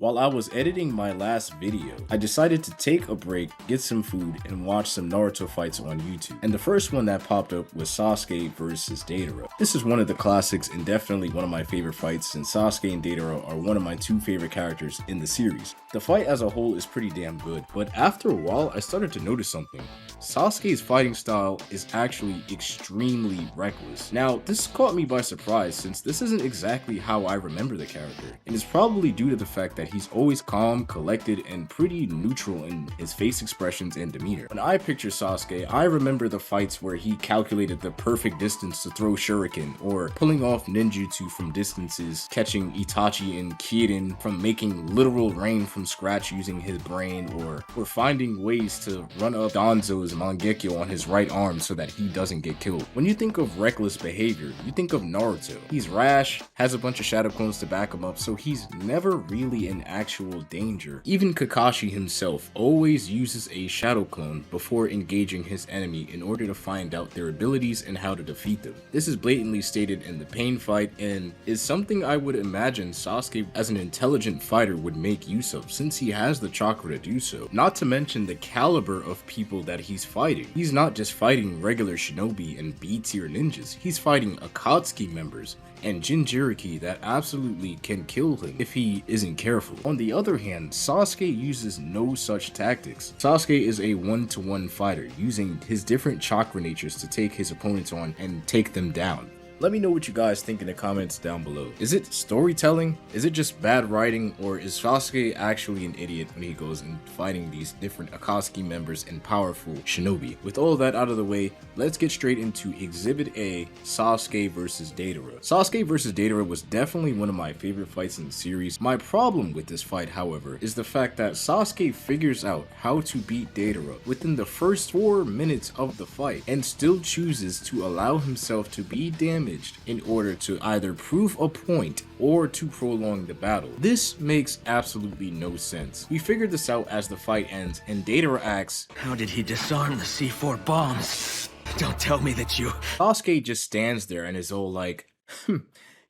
While I was editing my last video, I decided to take a break, get some food, and watch some Naruto fights on YouTube. And the first one that popped up was Sasuke versus Deidara. This is one of the classics and definitely one of my favorite fights since Sasuke and Deidara are one of my two favorite characters in the series. The fight as a whole is pretty damn good, but after a while I started to notice something. Sasuke's fighting style is actually extremely reckless. Now, this caught me by surprise since this isn't exactly how I remember the character, and it's probably due to the fact that he's always calm, collected, and pretty neutral in his face expressions and demeanor. When I picture Sasuke, I remember the fights where he calculated the perfect distance to throw shuriken, or pulling off ninjutsu from distances, catching Itachi and Kirin from making literal rain from scratch using his brain, or finding ways to run up Danzo's Mangekyo on his right arm so that he doesn't get killed. When you think of reckless behavior, you think of Naruto. He's rash, has a bunch of shadow clones to back him up, so he's never really in actual danger. Even Kakashi himself always uses a shadow clone before engaging his enemy in order to find out their abilities and how to defeat them. This is blatantly stated in the Pain fight and is something I would imagine Sasuke as an intelligent fighter would make use of since he has the chakra to do so. Not to mention the caliber of people that he's fighting. He's not just fighting regular shinobi and B tier ninjas, he's fighting Akatsuki members and Jinchuriki that absolutely can kill him if he isn't careful. On the other hand, Sasuke uses no such tactics. Sasuke is a one-to-one fighter, using his different chakra natures to take his opponents on and take them down. Let me know what you guys think in the comments down below. Is it storytelling? Is it just bad writing? Or is Sasuke actually an idiot when he goes and fighting these different Akatsuki members and powerful shinobi? With all that out of the way, let's get straight into Exhibit A, Sasuke vs. Deidara. Sasuke vs. Deidara was definitely one of my favorite fights in the series. My problem with this fight, however, is the fact that Sasuke figures out how to beat Deidara within the first 4 minutes of the fight and still chooses to allow himself to be damaged in order to either prove a point or to prolong the battle. This makes absolutely no sense. We figured this out as the fight ends and Deidara asks, "How did he disarm the C4 bombs? Don't tell me that you..." Sasuke just stands there and is all like,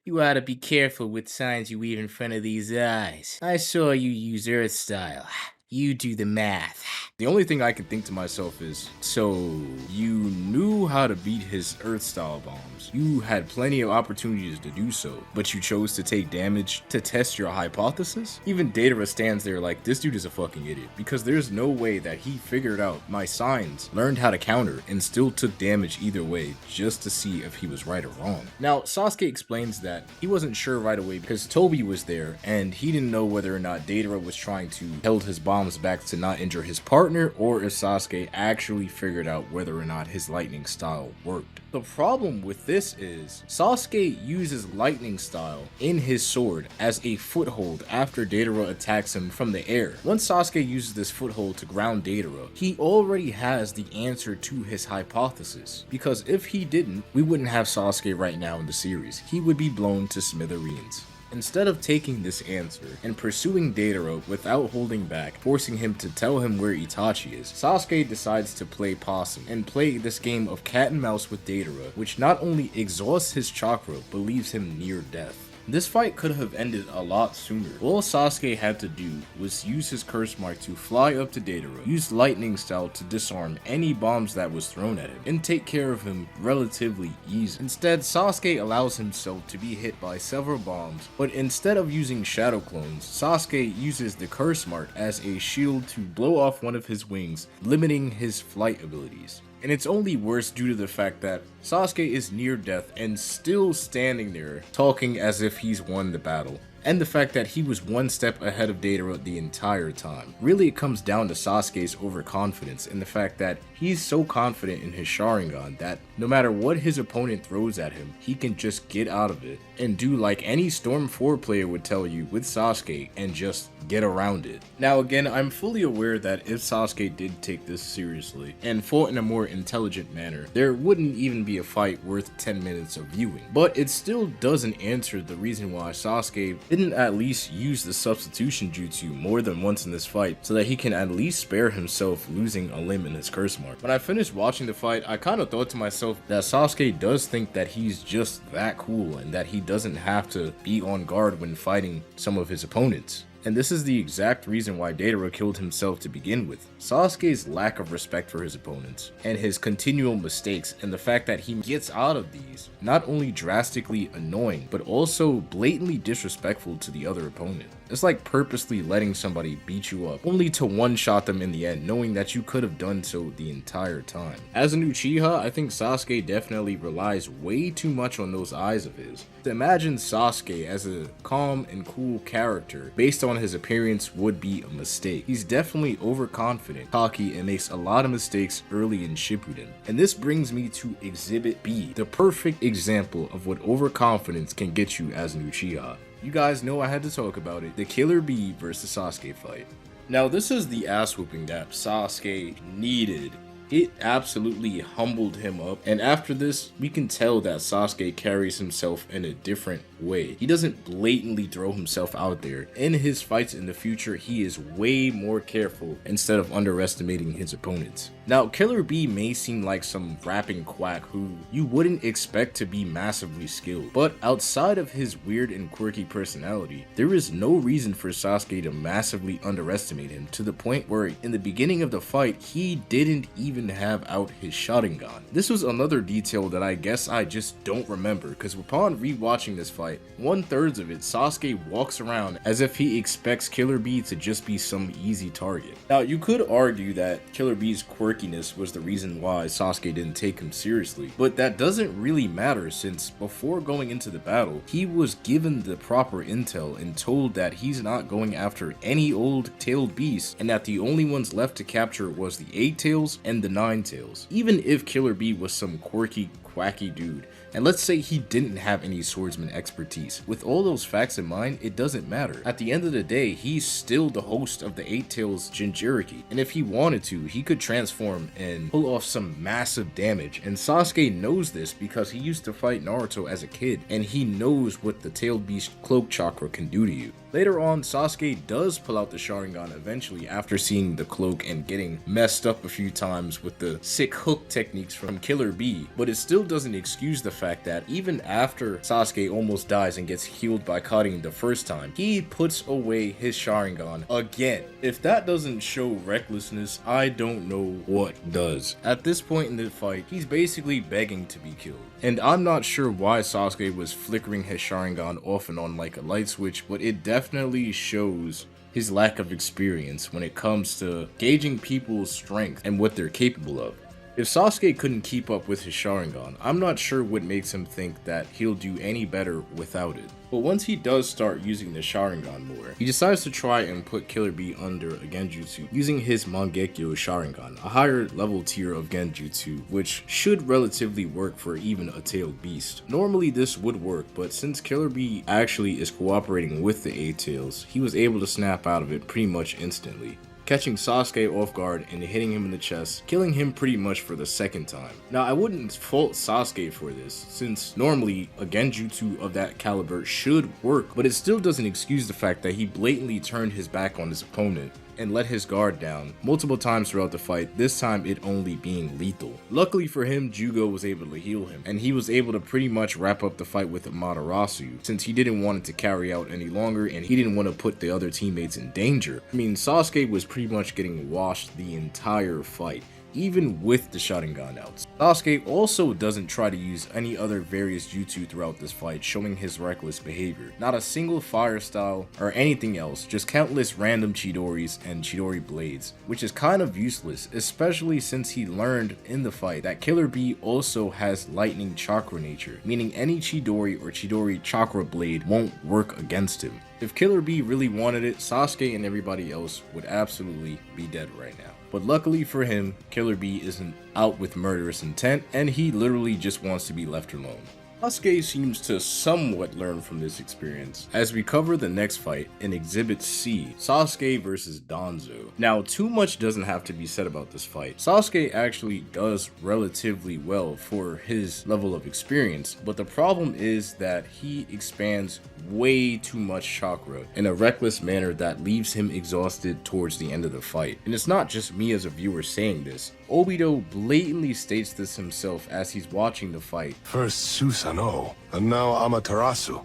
"You ought to be careful with signs you weave in front of these eyes. I saw you use Earth style. You do the math." The only thing I can think to myself is, so you knew how to beat his Earth style bombs. You had plenty of opportunities to do so, but you chose to take damage to test your hypothesis? Even Deidara stands there like, this dude is a fucking idiot, because there's no way that he figured out my signs, learned how to counter, and still took damage either way just to see if he was right or wrong. Now, Sasuke explains that he wasn't sure right away because Tobi was there and he didn't know whether or not Deidara was trying to held his bombs back to not injure his partner, or if Sasuke actually figured out whether or not his lightning style worked. The problem with this is Sasuke uses lightning style in his sword as a foothold after Deidara attacks him from the air. Once Sasuke uses this foothold to ground Deidara, he already has the answer to his hypothesis, because if he didn't, we wouldn't have Sasuke right now in the series. He would be blown to smithereens. Instead of taking this answer and pursuing Deidara without holding back, forcing him to tell him where Itachi is, Sasuke decides to play possum and play this game of cat and mouse with Deidara, which not only exhausts his chakra but leaves him near death. This fight could have ended a lot sooner. All Sasuke had to do was use his curse mark to fly up to Deidara, use lightning style to disarm any bombs that was thrown at him, and take care of him relatively easy. Instead, Sasuke allows himself to be hit by several bombs, but instead of using shadow clones, Sasuke uses the curse mark as a shield to blow off one of his wings, limiting his flight abilities. And it's only worse due to the fact that Sasuke is near death and still standing there talking as if he's won the battle. And the fact that he was one step ahead of Deidara the entire time. Really, it comes down to Sasuke's overconfidence and the fact that he's so confident in his Sharingan that no matter what his opponent throws at him, he can just get out of it and do like any Storm 4 player would tell you with Sasuke and just get around it. Now again, I'm fully aware that if Sasuke did take this seriously and fought in a more intelligent manner, there wouldn't even be a fight worth 10 minutes of viewing. But it still doesn't answer the reason why Sasuke didn't at least use the substitution jutsu more than once in this fight so that he can at least spare himself losing a limb in his curse mark. When I finished watching the fight, I kind of thought to myself that Sasuke does think that he's just that cool and that he doesn't have to be on guard when fighting some of his opponents. And this is the exact reason why Deidara killed himself to begin with. Sasuke's lack of respect for his opponents, and his continual mistakes, and the fact that he gets out of these, not only drastically annoying, but also blatantly disrespectful to the other opponent. It's like purposely letting somebody beat you up, only to one-shot them in the end, knowing that you could have done so the entire time. As an Uchiha, I think Sasuke definitely relies way too much on those eyes of his. To imagine Sasuke as a calm and cool character based on his appearance would be a mistake. He's definitely overconfident, cocky, and makes a lot of mistakes early in Shippuden. And this brings me to Exhibit B, the perfect example of what overconfidence can get you as an Uchiha. You guys know I had to talk about it, the Killer Bee versus Sasuke fight. Now this is the ass whooping that Sasuke needed. It absolutely humbled him up, and after this, we can tell that Sasuke carries himself in a different way. He doesn't blatantly throw himself out there. In his fights in the future, he is way more careful instead of underestimating his opponents. Now, Killer Bee may seem like some rapping quack who you wouldn't expect to be massively skilled, but outside of his weird and quirky personality, there is no reason for Sasuke to massively underestimate him to the point where in the beginning of the fight, he didn't even have out his Sharingan. This was another detail that I guess I just don't remember, because upon rewatching this fight, 1/3 of it, Sasuke walks around as if he expects Killer Bee to just be some easy target. Now, you could argue that Killer Bee's quirkiness was the reason why Sasuke didn't take him seriously, but that doesn't really matter since before going into the battle, he was given the proper intel and told that he's not going after any old tailed beast and that the only ones left to capture was the 8 tails and the 9 tails. Even if Killer Bee was some quirky, quacky dude, and let's say he didn't have any swordsman expertise, with all those facts in mind, it doesn't matter. At the end of the day, he's still the host of the 8 Tails Jinchuriki, and if he wanted to, he could transform and pull off some massive damage, and Sasuke knows this because he used to fight Naruto as a kid, and he knows what the tailed beast cloak chakra can do to you. Later on, Sasuke does pull out the Sharingan eventually after seeing the cloak and getting messed up a few times with the sick hook techniques from Killer Bee, but it still doesn't excuse the fact that even after Sasuke almost dies and gets healed by cutting the first time, he puts away his Sharingan again. If that doesn't show recklessness, I don't know what does. At this point in the fight, he's basically begging to be killed. And I'm not sure why Sasuke was flickering his Sharingan off and on like a light switch, but it definitely shows his lack of experience when it comes to gauging people's strength and what they're capable of. If Sasuke couldn't keep up with his Sharingan, I'm not sure what makes him think that he'll do any better without it. But once he does start using the Sharingan more, he decides to try and put Killer Bee under a Genjutsu using his Mangekyo Sharingan, a higher level tier of Genjutsu, which should relatively work for even a tailed beast. Normally this would work, but since Killer Bee actually is cooperating with the 8 Tails, he was able to snap out of it pretty much instantly, catching Sasuke off guard and hitting him in the chest, killing him pretty much for the second time. Now, I wouldn't fault Sasuke for this, since normally a Genjutsu of that caliber should work, but it still doesn't excuse the fact that he blatantly turned his back on his opponent and let his guard down multiple times throughout the fight, this time it only being lethal. Luckily for him, Jugo was able to heal him, and he was able to pretty much wrap up the fight with Amaterasu, since he didn't want it to carry out any longer and he didn't want to put the other teammates in danger. I mean, Sasuke was pretty much getting washed the entire fight, even with the Sharingan out. Sasuke also doesn't try to use any other various jutsu throughout this fight, showing his reckless behavior. Not a single fire style or anything else, just countless random Chidoris and Chidori blades, which is kind of useless, especially since he learned in the fight that Killer Bee also has lightning chakra nature, meaning any Chidori or Chidori chakra blade won't work against him. If Killer Bee really wanted it, Sasuke and everybody else would absolutely be dead right now. But luckily for him, Killer Bee isn't out with murderous intent, and he literally just wants to be left alone. Sasuke seems to somewhat learn from this experience, as we cover the next fight in Exhibit C, Sasuke vs Danzo. Now, too much doesn't have to be said about this fight. Sasuke actually does relatively well for his level of experience, but the problem is that he expands way too much chakra in a reckless manner that leaves him exhausted towards the end of the fight. And it's not just me as a viewer saying this. Obito blatantly states this himself as he's watching the fight. First Susanoo, and now Amaterasu.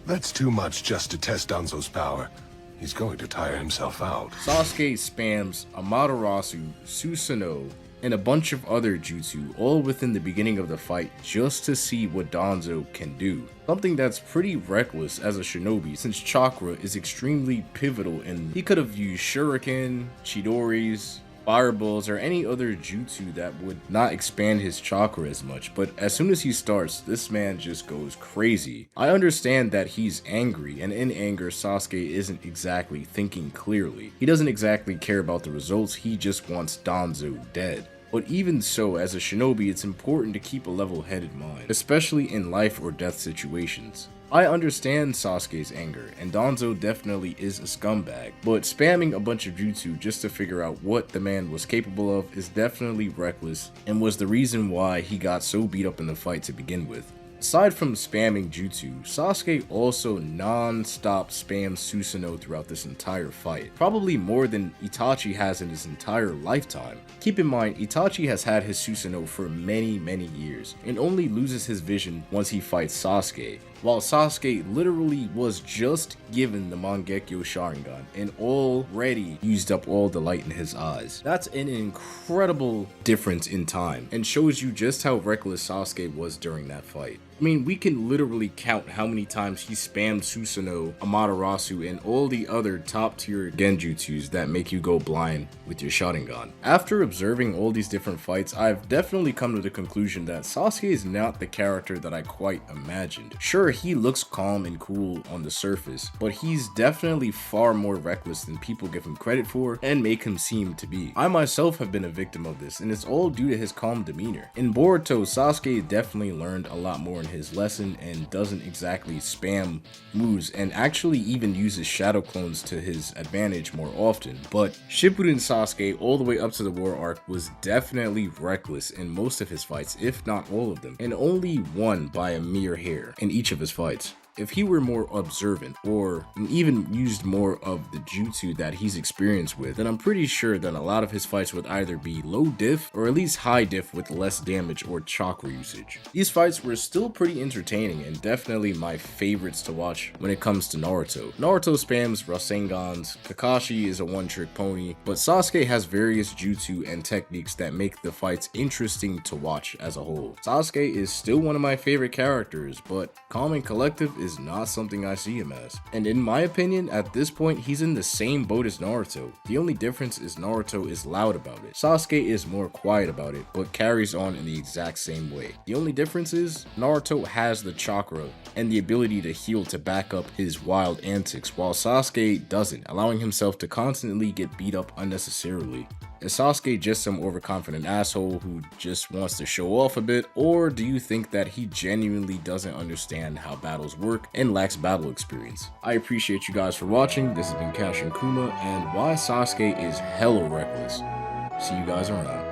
That's too much just to test Danzo's power. He's going to tire himself out. Sasuke spams Amaterasu, Susanoo, and a bunch of other jutsu all within the beginning of the fight just to see what Danzo can do. Something that's pretty reckless as a shinobi since chakra is extremely pivotal and he could have used shuriken, chidoris, fireballs, or any other jutsu that would not expand his chakra as much, but as soon as he starts, this man just goes crazy. I understand that he's angry, and in anger, Sasuke isn't exactly thinking clearly. He doesn't exactly care about the results, he just wants Danzo dead. But even so, as a shinobi, it's important to keep a level-headed mind, especially in life or death situations. I understand Sasuke's anger, and Danzo definitely is a scumbag, but spamming a bunch of jutsu just to figure out what the man was capable of is definitely reckless and was the reason why he got so beat up in the fight to begin with. Aside from spamming jutsu, Sasuke also non-stop spams Susanoo throughout this entire fight, probably more than Itachi has in his entire lifetime. Keep in mind, Itachi has had his Susanoo for many years, and only loses his vision once he fights Sasuke, while Sasuke literally was just given the Mangekyo Sharingan and already used up all the light in his eyes. That's an incredible difference in time, and shows you just how reckless Sasuke was during that fight. I mean, we can literally count how many times he spammed Susanoo, Amaterasu, and all the other top tier genjutsus that make you go blind with your Sharingan. After observing all these different fights, I've definitely come to the conclusion that Sasuke is not the character that I quite imagined. Sure, he looks calm and cool on the surface, but he's definitely far more reckless than people give him credit for and make him seem to be. I myself have been a victim of this, and it's all due to his calm demeanor. In Boruto, Sasuke definitely learned a lot more in his lesson and doesn't exactly spam moves and actually even uses shadow clones to his advantage more often. But Shippuden Sasuke all the way up to the war arc was definitely reckless in most of his fights, if not all of them, and only won by a mere hair in each of his fights. If he were more observant or even used more of the jutsu that he's experienced with, then I'm pretty sure that a lot of his fights would either be low diff or at least high diff with less damage or chakra usage. These fights were still pretty entertaining and definitely my favorites to watch when it comes to Naruto. Naruto spams Rasengans, Kakashi is a one-trick pony, but Sasuke has various jutsu and techniques that make the fights interesting to watch as a whole. Sasuke is still one of my favorite characters, but calm and collective is not something I see him as. And in my opinion, at this point, he's in the same boat as Naruto. The only difference is Naruto is loud about it. Sasuke is more quiet about it, but carries on in the exact same way. The only difference is Naruto has the chakra and the ability to heal to back up his wild antics, while Sasuke doesn't, allowing himself to constantly get beat up unnecessarily. Is Sasuke just some overconfident asshole who just wants to show off a bit, or do you think that he genuinely doesn't understand how battles work and lacks battle experience? I appreciate you guys for watching. This has been Casshern Kuma, and why Sasuke is hella reckless. See you guys around.